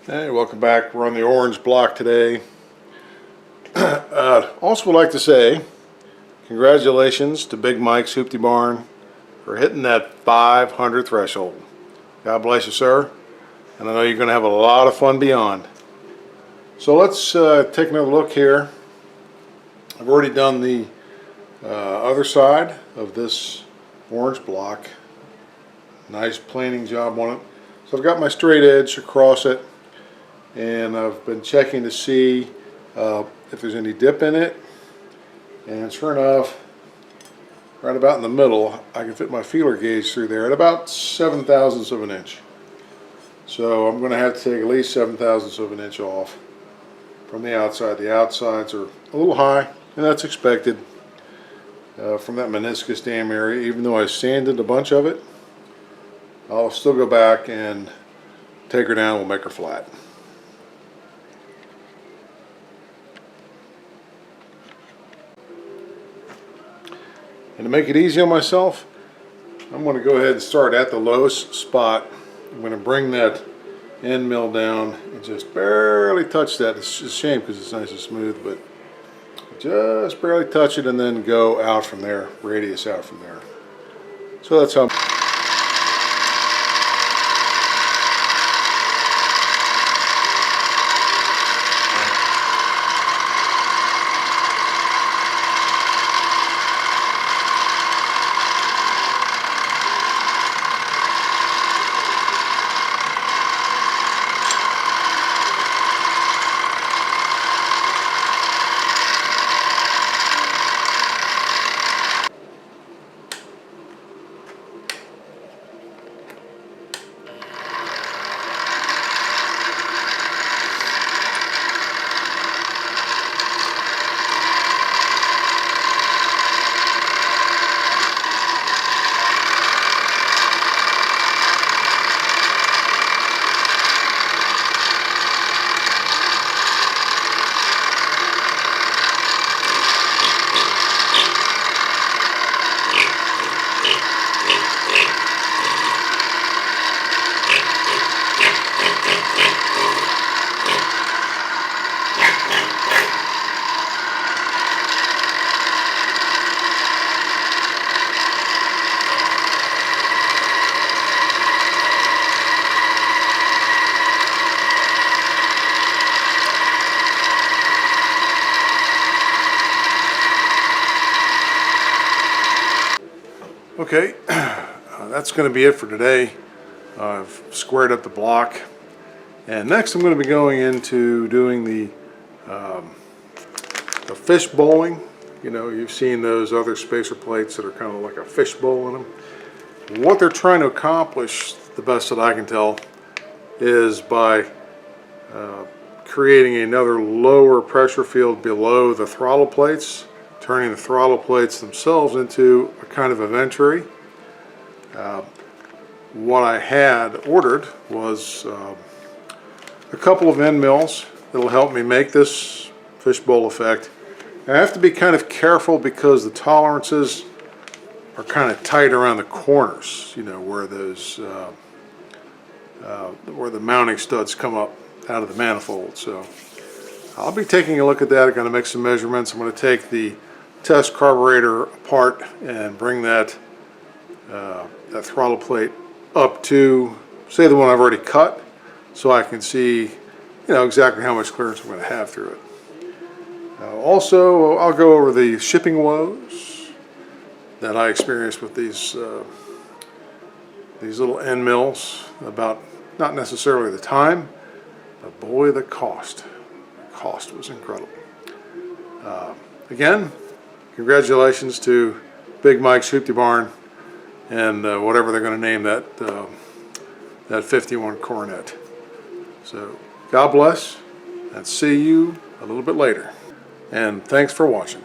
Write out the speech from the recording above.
Hey, welcome back. We're on the orange block today. Also would like to say congratulations to Big Mike's Hoopty Barn for hitting that 500 threshold. God bless you, sir. And I know you're going to have a lot of fun beyond. So let's take another look here. I've already done the other side of this orange block. Nice planing job on it. So I've got my straight edge across it, and I've been checking to see if there's any dip in it, and sure enough, right about in the middle, I can fit my feeler gauge through there at about 7/1000ths of an inch. So I'm going to have to take at least 7/1000ths of an inch off from the outside. The outsides are a little high, and that's expected from that meniscus dam area. Even though I sanded a bunch of it, I'll still go back and take her down. We'll make her flat. And to make it easy on myself, I'm going to go ahead and start at the lowest spot. I'm going to bring that end mill down and just barely touch that. It's a shame because it's nice and smooth, but just barely touch it and then go out from there, radius out from there. So that's how. Okay, that's going to be it for today. I've squared up the block, and next I'm going to be going into doing the fish bowling. You know, you've seen those other spacer plates that are kind of like a fish bowl in them. What they're trying to accomplish, the best that I can tell, is by creating another lower pressure field below the throttle plates, turning the throttle plates themselves into a kind of a venturi. What I had ordered was a couple of end mills that'll help me make this fishbowl effect. I have to be kind of careful because the tolerances are kind of tight around the corners, you know, where those where the mounting studs come up out of the manifold. So I'll be taking a look at that. I'm going to make some measurements. I'm going to take the test carburetor apart and bring that that throttle plate up to, say, the one I've already cut, so I can see, you know, exactly how much clearance I'm going to have through it. Also, I'll go over the shipping woes that I experienced with these little end mills. About, not necessarily the time, but boy, the cost. The cost was incredible. Again, congratulations to Big Mike's Hoopty Barn and whatever they're going to name that that 51 Coronet. So God bless, and see you a little bit later. And thanks for watching.